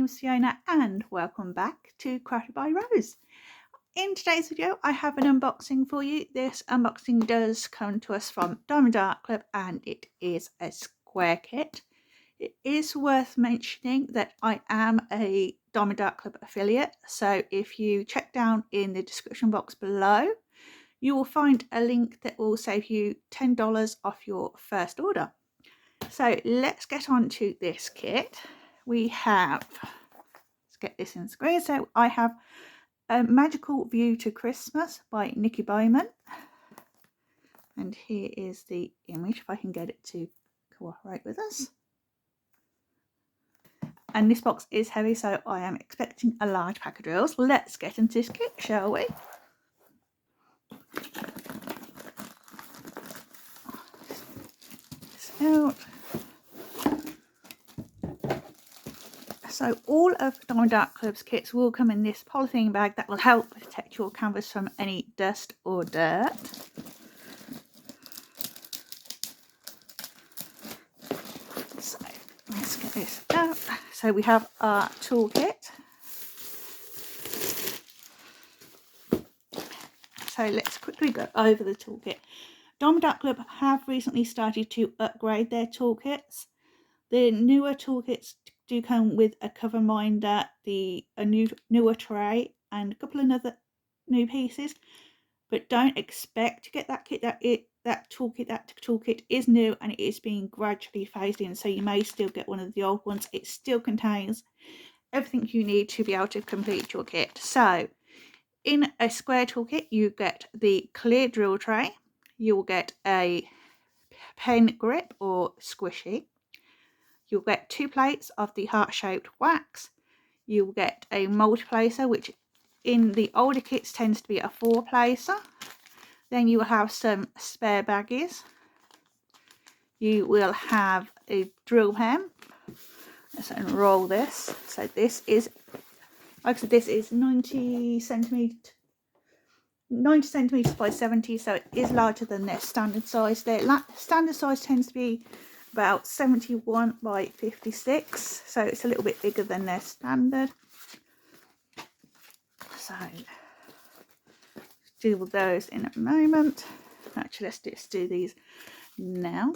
name's Fiona and welcome back to Crafted by Rose. In today's video I have an unboxing for you. This unboxing does come to us from Diamond Art Club and it is a square kit. It is worth mentioning that I am a Diamond Art Club affiliate, so if you check down in the description box below you will find a link that will save you $10 off your first order. So let's get on to this kit. We have, let's get this in screen. So I have A Magical View to Christmas by Nikki Bowman. And here is the image, if I can get it to cooperate with us. And this box is heavy, so I am expecting a large pack of drills. Let's get into this kit, shall we? Out. So all of Diamond Art Club's kits will come in this polythene bag that will help protect your canvas from any dust or dirt. So let's get this out. So we have our toolkit. So let's quickly go over the toolkit. Diamond Art Club have recently started to upgrade their toolkits. The newer toolkits do come with a cover minder, a newer tray, and a couple of other new pieces. But don't expect to get that kit. That toolkit is new and it is being gradually phased in. So you may still get one of the old ones. It still contains everything you need to be able to complete your kit. So in a square toolkit, you get the clear drill tray. You will get a pen grip or squishy. You'll get 2 plates of the heart-shaped wax. You'll get a multi-placer, which in the older kits tends to be a 4-placer. Then you will have some spare baggies. You will have a drill pen. Let's unroll this. So this is, like I said, this is 90 centimetres by 70, so it is larger than their standard size. Their standard size tends to be about 71 by 56, so it's a little bit bigger than their standard. So do those in a moment. Actually, let's just do these now.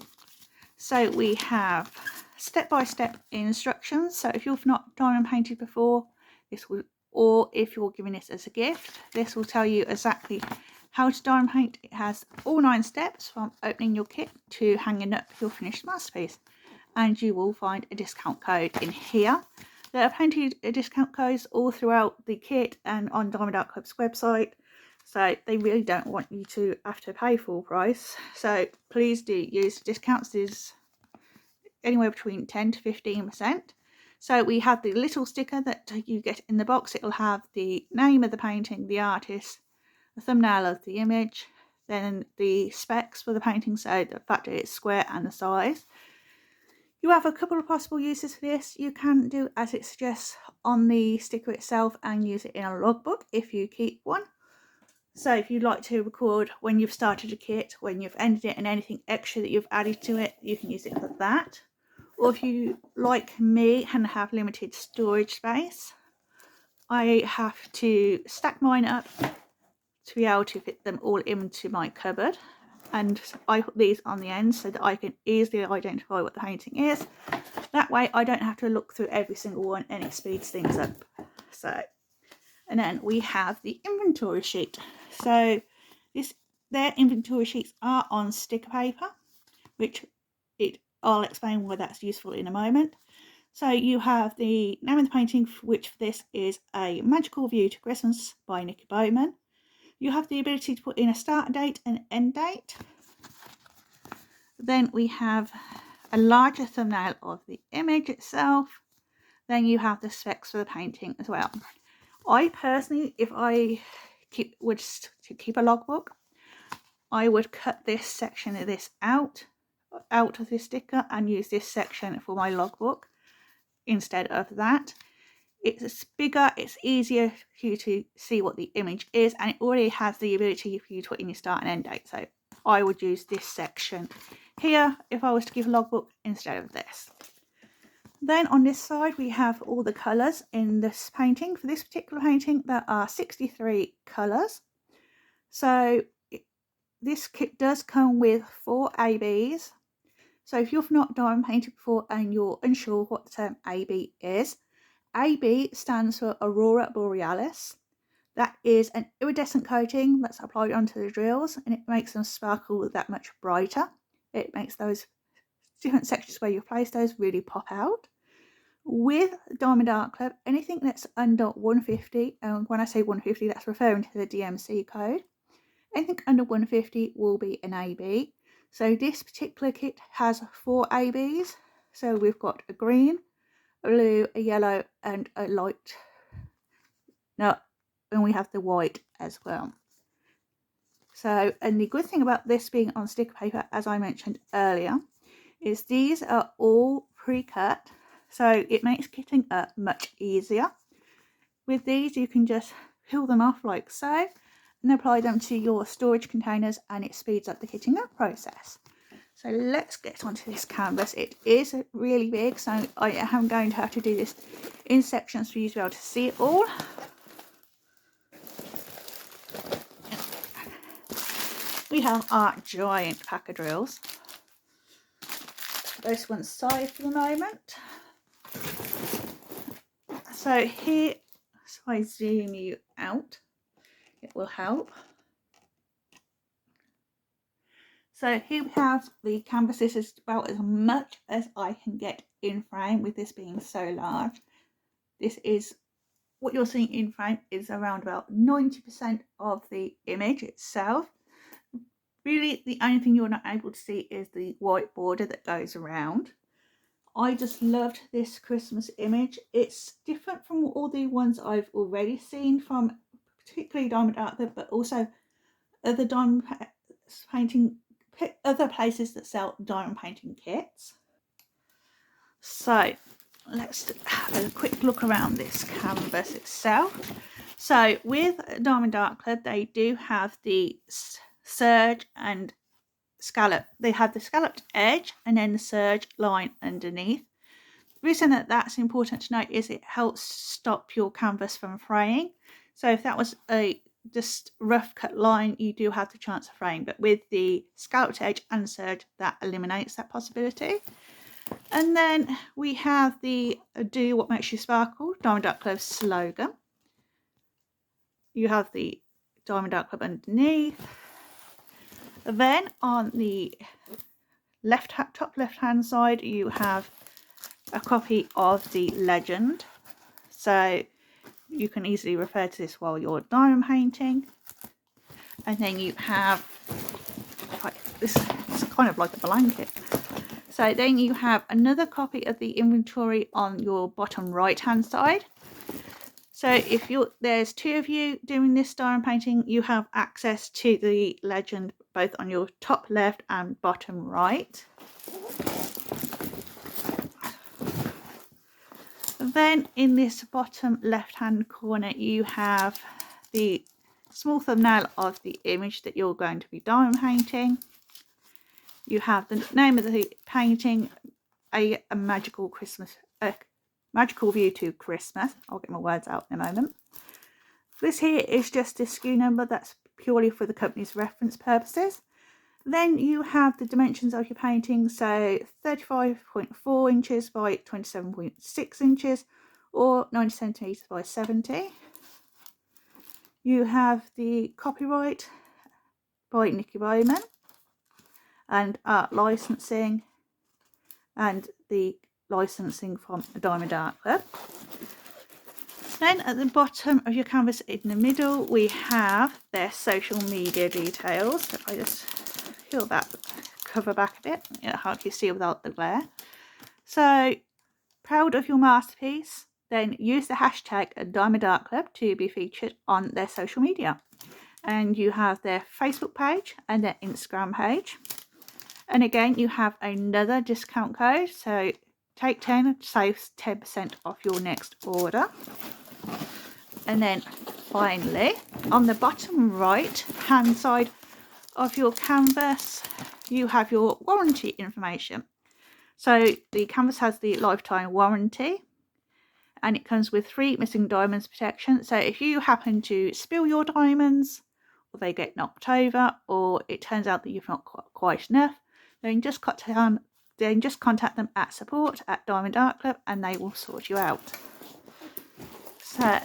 So we have step-by-step instructions. So if you've not diamond painted before, this will, or if you're giving this as a gift, this will tell you exactly how to diamond paint. It has all 9 steps from opening your kit to hanging up your finished masterpiece. And you will find a discount code in here. There are plenty of discount codes all throughout the kit and on Diamond Art Club's website. So they really don't want you to have to pay full price. So please do use discounts. There's anywhere between 10 to 15%. So we have the little sticker that you get in the box. It'll have the name of the painting, the artist, the thumbnail of the image, then the specs for the painting, so the fact that it's square and the size. You have a couple of possible uses for this. You can do as it suggests on the sticker itself and use it in a logbook if you keep one. So if you'd like to record when you've started a kit, when you've ended it, and anything extra that you've added to it, you can use it for that. Or if you, like me, and have limited storage space, I have to stack mine up to be able to fit them all into my cupboard. And I put these on the end so that I can easily identify what the painting is. That way I don't have to look through every single one and it speeds things up. So, and then we have the inventory sheet. So their inventory sheets are on sticker paper, which I'll explain why that's useful in a moment. So you have the name of the painting, which for this is A Magical View to Christmas by Nikki Bowman. You have the ability to put in a start date and end date. Then we have a larger thumbnail of the image itself. Then you have the specs for the painting as well. I personally, if I would keep a logbook, I would cut this section of this out of this sticker and use this section for my logbook instead of that. It's bigger, it's easier for you to see what the image is, and it already has the ability for you to put in your start and end date. So I would use this section here if I was to give a logbook instead of this. Then on this side we have all the colours in this painting. For this particular painting there are 63 colours. So this kit does come with 4 ABs. So if you've not diamond painted before and you're unsure what the term AB is, AB stands for Aurora Borealis. That is an iridescent coating that's applied onto the drills, and it makes them sparkle that much brighter. It makes those different sections where you place those really pop out. With Diamond Art Club, anything that's under 150, and when I say 150 that's referring to the DMC code, anything under 150 will be an AB. So this particular kit has 4 ABs. So we've got a green, a blue, a yellow and a light. No, and we have the white as well. So, and the good thing about this being on sticker paper, as I mentioned earlier, is these are all pre-cut. So it makes kitting up much easier. With these you can just peel them off like so and apply them to your storage containers, and it speeds up the kitting up process. So let's get onto this canvas. It is really big, so I am going to have to do this in sections for you to be able to see it all. We have our giant pack of drills. This one's side for the moment. So here, so I zoom you out, it will help. So here we have the canvas. This is about as much as I can get in frame with this being so large. This is what you're seeing in frame is around about 90% of the image itself. Really the only thing you're not able to see is the white border that goes around. I just loved this Christmas image. It's different from all the ones I've already seen from particularly Diamond Art Club, but also other diamond painting, other places that sell diamond painting kits. So let's have a quick look around this canvas itself. So with Diamond Art Club, they do have the serge and scallop. They have the scalloped edge and then the serge line underneath. The reason that that's important to note is it helps stop your canvas from fraying. So if that was a just rough cut line, you do have the chance of fraying, but with the scalloped edge and serge, that eliminates that possibility. And then we have the Do What Makes You Sparkle Diamond Art Club slogan. You have the Diamond Art Club underneath. Then on the top left hand side you have a copy of the legend, so you can easily refer to this while you're diamond painting. And then you have this, it's kind of like a blanket. So then you have another copy of the inventory on your bottom right hand side. So if there's 2 of you doing this diamond painting, you have access to the legend both on your top left and bottom right. Then in this bottom left hand corner you have the small thumbnail of the image that you're going to be diamond painting. You have the name of the painting, a magical Christmas, magical view to Christmas. I'll get my words out in a moment. This here is just a SKU number that's purely for the company's reference purposes. Then you have the dimensions of your painting, so 35.4 inches by 27.6 inches or 90 centimeters by 70. You have the copyright by Nicky Bowman and art licensing and the licensing from the Diamond Art Club. Then at the bottom of your canvas in the middle we have their social media details. So I just peel that cover back a bit, it'll help you see without the glare. So proud of your masterpiece, then use the hashtag Diamond Art Club to be featured on their social media. And you have their Facebook page and their Instagram page. And again you have another discount code, so take 10 saves 10% off your next order. And then finally on the bottom right hand side of your canvas you have your warranty information. So the canvas has the lifetime warranty, and it comes with 3 missing diamonds protection. So if you happen to spill your diamonds, or they get knocked over, or it turns out that you've not got quite enough, then just contact them at support@Diamond Art Club and they will sort you out. So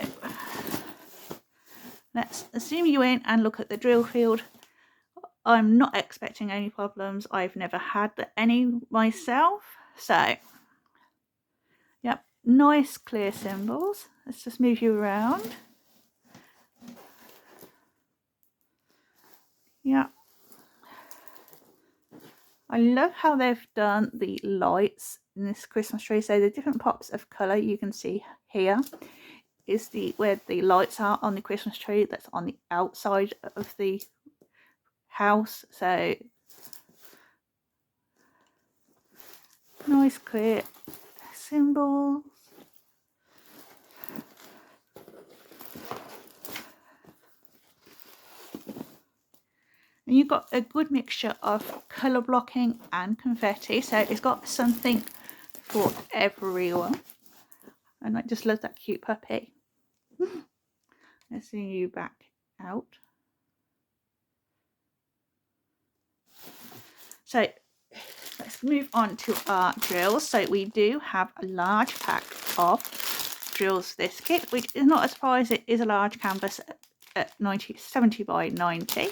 let's zoom you in and look at the drill field. I'm not expecting any problems. I've never had any myself. So, yep, nice clear symbols. Let's just move you around. Yeah. I love how they've done the lights in this Christmas tree. So the different pops of colour you can see here is where the lights are on the Christmas tree. That's on the outside of the house. So nice clear symbols. And you've got a good mixture of colour blocking and confetti, so it's got something for everyone. And I just love that cute puppy. Let's see you back out. So let's move on to our drills. So we do have a large pack of drills for this kit, which is not a surprise. It is a large canvas at 70 by 90.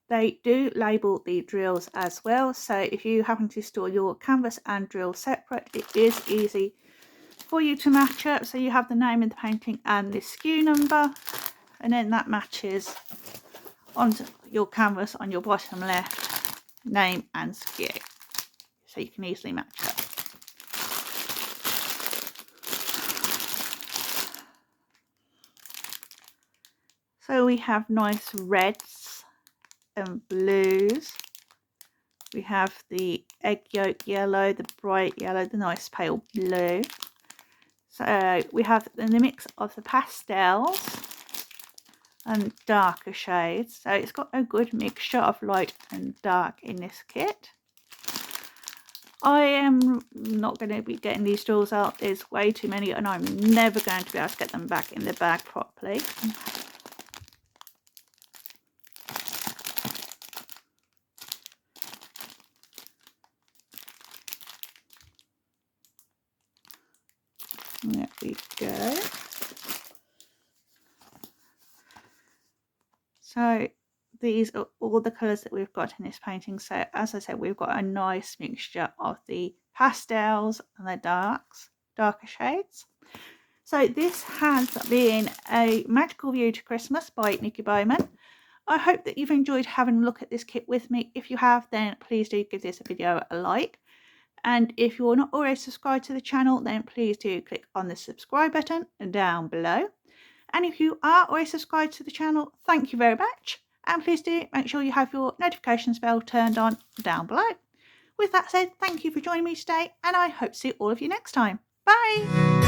They do label the drills as well, so if you happen to store your canvas and drill separate, it is easy for you to match up. So you have the name of the painting and the SKU number, and then that matches onto your canvas on your bottom left, name and SKU, so you can easily match up. So we have nice reds and blues. We have the egg yolk yellow, the bright yellow, the nice pale blue. So we have the mix of the pastels and darker shades. So it's got a good mixture of light and dark in this kit. I am not going to be getting these drills out. There's way too many and I'm never going to be able to get them back in the bag properly. There we go. So these are all the colours that we've got in this painting. So as I said, we've got a nice mixture of the pastels and the darker shades. So this has been a Magical View to Christmas by Nikki Bowman. I hope that you've enjoyed having a look at this kit with me. If you have, then please do give this video a like. And if you're not already subscribed to the channel, then please do click on the subscribe button down below. And if you are already subscribed to the channel, thank you very much. And please do make sure you have your notifications bell turned on down below. With that said, thank you for joining me today, and I hope to see all of you next time. Bye!